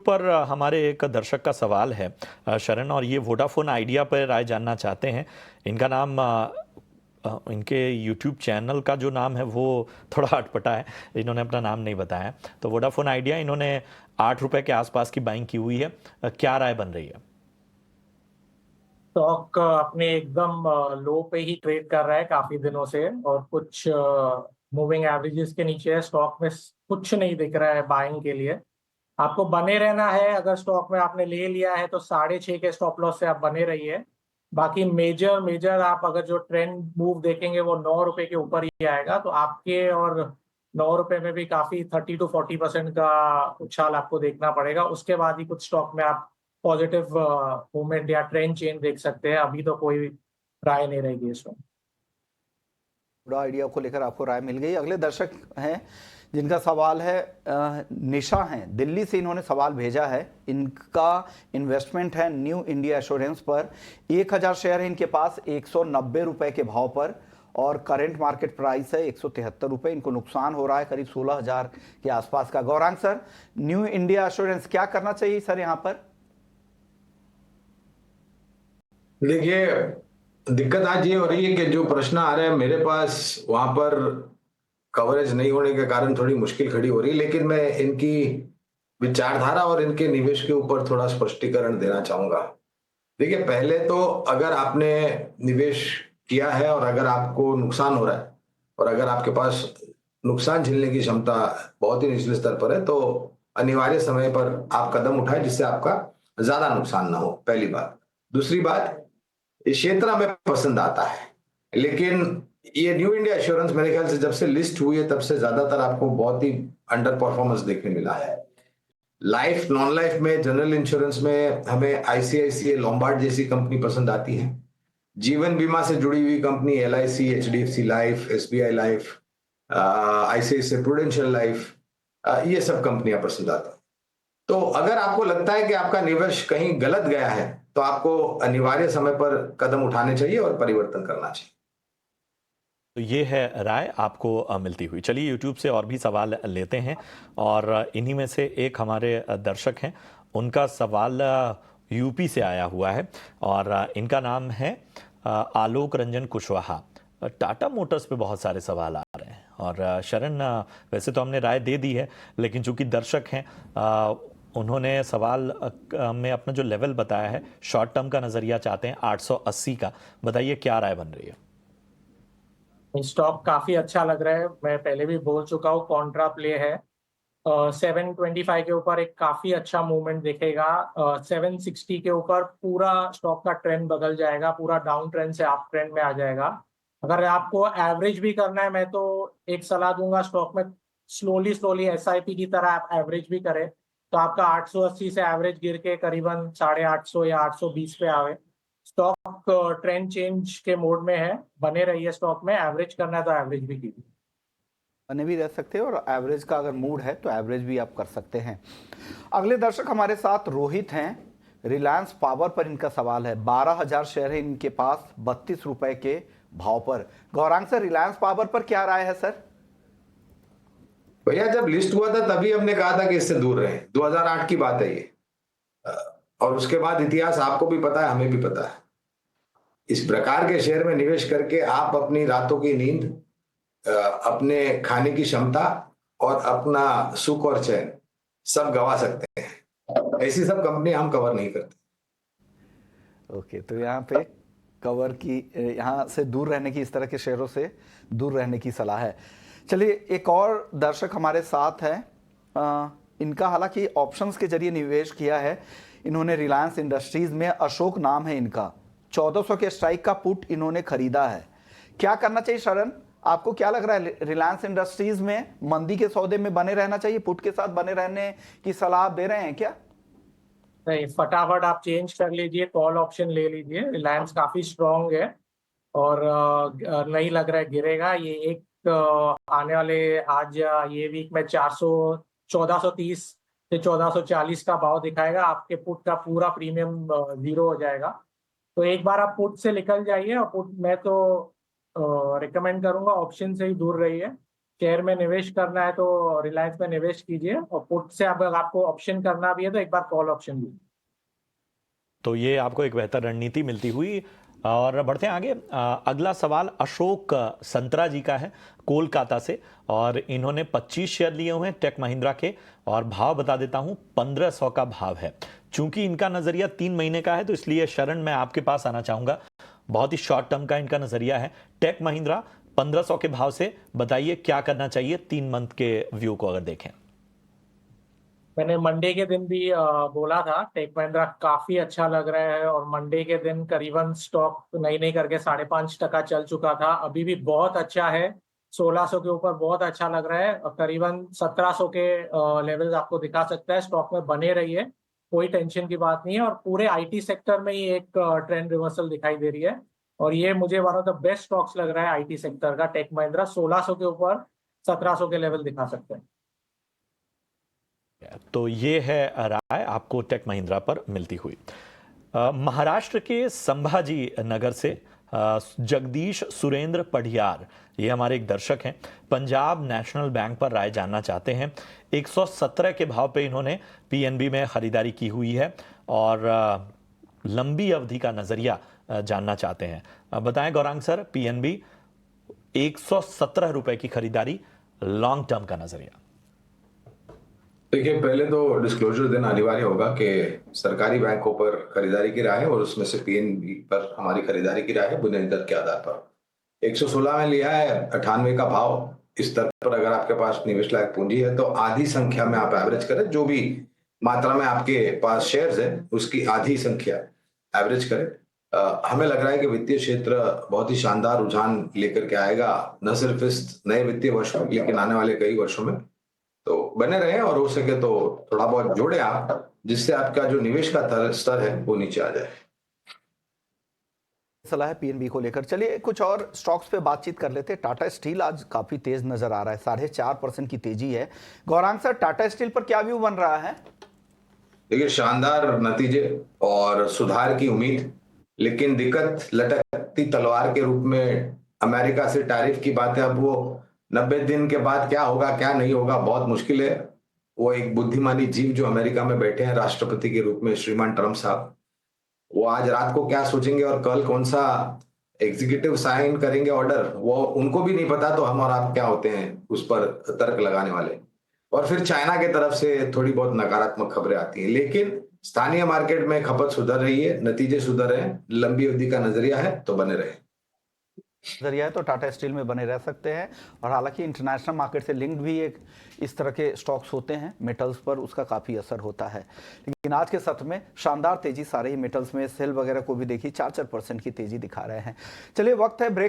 पर हमारे एक दर्शक का सवाल है शरण, और ये वोडाफोन आइडिया पर राय जानना चाहते हैं। इनका नाम इनके यूट्यूब चैनल का जो नाम है वो थोड़ा अटपटा है, इन्होंने अपना नाम नहीं बताया। तो वोडाफोन आइडिया इन्होंने 8 रुपए के आसपास की बाइंग की हुई है। क्या राय बन रही है? स्टॉक अपने एकदम लो पे ही ट्रेड कर रहा है काफी दिनों से, और कुछ मूविंग एवरेजेस के नीचे है। स्टॉक में कुछ नहीं दिख रहा है बाइंग के लिए। आपको बने रहना है। अगर स्टॉक में आपने ले लिया है तो 6.5 के स्टॉप लॉस से आप बने रहिए। बाकी मेजर मेजर आप अगर जो ट्रेंड मूव देखेंगे वो 9 रुपए के ऊपर ही आएगा, तो आपके और 9 रुपए में भी काफी 30 to 40% का उछाल आपको देखना पड़ेगा। उसके बाद ही कुछ स्टॉक में आप पॉजिटिव मूवमेंट या ट्रेंड चेंज देख सकते हैं। अभी तो कोई राय नहीं रहेगी इसमें। बड़ा आइडिया को लेकर आपको राय मिल गई। अगले दर्शक हैं जिनका सवाल है, निशा हैं दिल्ली से, इन्होंने सवाल भेजा है। इनका इन्वेस्टमेंट है न्यू इंडिया एश्योरेंस पर। 1000 शेयर है इनके पास 190 रुपए के भाव पर, और करंट मार्केट प्राइस है 173 रुपए। इनको नुकसान हो रहा है करीब 16,000 के आसपास का। Gaurang sir, new India assurance क्या करना चाहिए सर यहाँ पर? देखिए, दिक्कत आज ये हो रही है कि जो प्रश्न आ रहे हैं मेरे पास, वहां पर कवरेज नहीं होने के कारण थोड़ी मुश्किल खड़ी हो रही है। लेकिन मैं इनकी विचारधारा और इनके निवेश के ऊपर थोड़ा स्पष्टीकरण देना चाहूंगा। देखिए, पहले तो अगर आपने निवेश किया है और अगर आपको नुकसान हो रहा है और अगर आपके पास नुकसान झेलने की क्षमता बहुत ही निचले स्तर पर है, तो अनिवार्य समय पर आप कदम उठाएं जिससे आपका ज्यादा नुकसान ना हो। पहली बात। दूसरी बात, इस क्षेत्र हमें पसंद आता है, लेकिन ये न्यू इंडिया एश्योरेंस मेरे ख्याल से जब से लिस्ट हुई है तब से ज्यादातर आपको बहुत ही अंडर परफॉर्मेंस देखने मिला है। लाइफ, नॉन लाइफ में, जनरल इंश्योरेंस में हमें आईसीआईसीआई लोम्बार्ड जैसी कंपनी पसंद आती है। जीवन बीमा से जुड़ी हुई company LIC, HDFC life, SBI life, ICICI prudential life, ये सब कंपनियां पसंद आती हैं। तो अगर आपको लगता है कि आपका निवेश कहीं गलत गया है तो आपको अनिवार्य समय पर कदम उठाने चाहिए और परिवर्तन करना चाहिए। तो ये है राय आपको मिलती हुई। चलिए यूट्यूब से और भी सवाल लेते हैं, और इन्हीं में से एक हमारे दर्शक हैं, उनका सवाल यूपी से आया हुआ है, और इनका नाम है आलोक रंजन कुशवाहा। टाटा मोटर्स पे बहुत सारे सवाल आ रहे हैं, और शरण, वैसे तो हमने राय दे दी है, लेकिन चूंकि दर्शक हैं, उन्होंने सवाल में अपना जो लेवल बताया है, शॉर्ट टर्म का नजरिया चाहते हैं 880 का। बताइए क्या राय बन रही है? स्टॉक काफी अच्छा लग रहा है। मैं पहले भी बोल चुका हूँ, कॉन्ट्रा प्ले है। 725 के ऊपर एक काफी अच्छा मूवमेंट दिखेगा। 760 के ऊपर पूरा स्टॉक का ट्रेंड बदल जाएगा, पूरा डाउन ट्रेंड से अप ट्रेंड में आ जाएगा। अगर आपको एवरेज भी करना है, मैं तो एक सलाह दूंगा, स्टॉक में स्लोली स्लोली एसआईपी की तरह आप एवरेज भी करें, तो आपका 880 से एवरेज गिर के करीबन 850 या 820 पे आवे। स्टॉक ट्रेंड चेंज के मोड में है, बने रहिए स्टॉक में। एवरेज करना है तो एवरेज भी कीजिए। बने भी रह सकते हैं, और एवरेज का अगर मूड है तो एवरेज भी आप कर सकते हैं। अगले दर्शक हमारे साथ रोहित हैं। रिलायंस पावर पर इनका सवाल है। 12,000 शेयर है इनके पास 32 रुपए के भाव पर। गौरांग सर, रिलायंस पावर पर क्या राय है सर? भैया, जब लिस्ट हुआ था तभी हमने कहा था कि इससे दूर रहें। 2008 की बात है ये। और उसके बाद इतिहास आपको भी पता है, हमें भी पता है। इस प्रकार के शेयर में निवेश करके आप अपनी रातों की नींद, अपने खाने की क्षमता और अपना सुख और चैन सब गवा सकते हैं। ऐसी सब कंपनी हम कवर नहीं करते। ओके, तो यहाँ पे कवर की, यहाँ से दूर रहने की, इस तरह के शेयरों से दूर रहने की सलाह है। चलिए, एक और दर्शक हमारे साथ है। इनका हालांकि ऑप्शंस के जरिए निवेश किया है इन्होंने रिलायंस इंडस्ट्रीज में। अशोक नाम है इनका। 1400 के स्ट्राइक का पुट इन्होंने खरीदा है। क्या करना चाहिए शरण? आपको क्या लग रहा है, रिलायंस इंडस्ट्रीज में मंदी के सौदे में बने रहना चाहिए, पुट के साथ बने रहने की सलाह दे रहे हैं क्या? नहीं, फटाफट आप चेंज कर लीजिए, कॉल ऑप्शन ले लीजिए। रिलायंस काफी स्ट्रांग है और नहीं लग रहा है गिरेगा। ये एक आने वाले आज या ये वीक में 1430 से 1440 का भाव दिखाएगा। आपके पुट का पूरा प्रीमियम जीरो हो जाएगा। तो एक बार आप पुट से निकल जाइए, और पुट मैं तो रिकमेंड करूंगा ऑप्शन से ही दूर रहिए। शेयर में निवेश करना है तो रिलायंस में निवेश कीजिए, और पुट से अगर आपको ऑप्शन करना भी है तो एक बार कॉल ऑप्शन भी। तो ये आपको एक बेहतर रणनीति मिलती हुई। और बढ़ते हैं आगे। अगला सवाल अशोक संतरा जी का है कोलकाता से, और इन्होंने 25 शेयर लिए हुए हैं टेक महिंद्रा के, और भाव बता देता हूं 1500 का भाव है। चूंकि इनका नजरिया 3 महीने का है तो इसलिए शरण मैं आपके पास आना चाहूंगा। बहुत ही शॉर्ट टर्म का इनका नजरिया है। टेक महिंद्रा 1500 के भाव से बताइए क्या करना चाहिए 3 मंथ के व्यू को अगर देखें। मैंने मंडे के दिन भी बोला था टेक महिंद्रा काफी अच्छा लग रहा है, और मंडे के दिन करीबन स्टॉक नहीं करके 5.5% चल चुका था। अभी भी बहुत अच्छा है, 1600 के ऊपर बहुत अच्छा लग रहा है, और करीबन 1700 के लेवल्स आपको दिखा सकता है। स्टॉक में बने रहिए, कोई टेंशन की बात नहीं है, और पूरे आईटी सेक्टर में ही एक ट्रेंड रिवर्सल दिखाई दे रही है, और ये मुझे one of the best stocks लग रहा है आईटी सेक्टर का। टेक महिंद्रा 1600 के ऊपर 1700 के लेवल दिखा सकते हैं। तो ये है राय आपको टेक महिंद्रा पर मिलती हुई। महाराष्ट्र के संभाजी नगर से जगदीश सुरेंद्र पढ़ियार, ये हमारे एक दर्शक हैं, पंजाब नेशनल बैंक पर राय जानना चाहते हैं। 117 के भाव पे इन्होंने पीएनबी में खरीदारी की हुई है, और लंबी अवधि का नजरिया जानना चाहते हैं। बताएं गौरांग सर, पीएनबी 117 रुपए की खरीदारी, लॉन्ग टर्म का नजरिया। देखिए, पहले तो डिस्क्लोजर देना अनिवार्य होगा कि सरकारी बैंकों पर खरीदारी की राय है, और उसमें से पीएनबी पर हमारी खरीदारी की राय है बुनियादी दर के आधार पर। 116 में लिया है, 98 का भाव। इस स्तर पर अगर आपके पास निवेश लायक पूंजी है तो आधी संख्या में आप एवरेज करें, जो भी मात्रा में आपके पास शेयर्स है उसकी आधी संख्या एवरेज करें। हमें लग रहा है कि वित्तीय क्षेत्र बहुत ही शानदार रुझान लेकर के आएगा, न सिर्फ इस नए वित्तीय वर्ष में लेकिन आने वाले कई वर्षों में। तो बने रहे, और हो सके तो थोड़ा बहुत जोड़े आप, जिससे आपका जो निवेश का स्तर है वो नीचे आ जाए। सलाह है पीएनबी को लेकर। चलिए कुछ और स्टॉक्स पे बातचीत कर लेते हैं। टाटा स्टील आज काफी तेज नजर आ रहा है, 4.5% की तेजी है। गौरांग सर, टाटा स्टील पर क्या व्यू बन रहा है? देखिए, शानदार नतीजे और सुधार की उम्मीद, लेकिन दिक्कत लटकती तलवार के रूप में अमेरिका से टैरिफ की बात है। अब वो 90 दिन के बाद क्या होगा क्या नहीं होगा बहुत मुश्किल है। वो एक बुद्धिमानी जीव जो अमेरिका में बैठे हैं राष्ट्रपति के रूप में, श्रीमान ट्रम्प साहब, वो आज रात को क्या सोचेंगे और कल कौन सा एग्जीक्यूटिव साइन करेंगे ऑर्डर, वो उनको भी नहीं पता। तो हम और आप क्या होते हैं उस पर तर्क लगाने वाले। और फिर चाइना की तरफ से थोड़ी बहुत नकारात्मक खबरें आती हैं, लेकिन स्थानीय मार्केट में खपत सुधर रही है, नतीजे सुधर रहे हैं, लंबी अवधि का नजरिया है तो बने रहे। नजरिया है तो टाटा स्टील में बने रह सकते हैं। और हालांकि इंटरनेशनल मार्केट से लिंक्ड भी एक इस तरह के स्टॉक्स होते हैं, मेटल्स पर उसका काफ़ी असर होता है। लेकिन आज के सत्र में शानदार तेजी सारे ही मेटल्स में, सेल वगैरह को भी देखी 4% की तेजी दिखा रहे हैं। चलिए वक्त है ब्रेक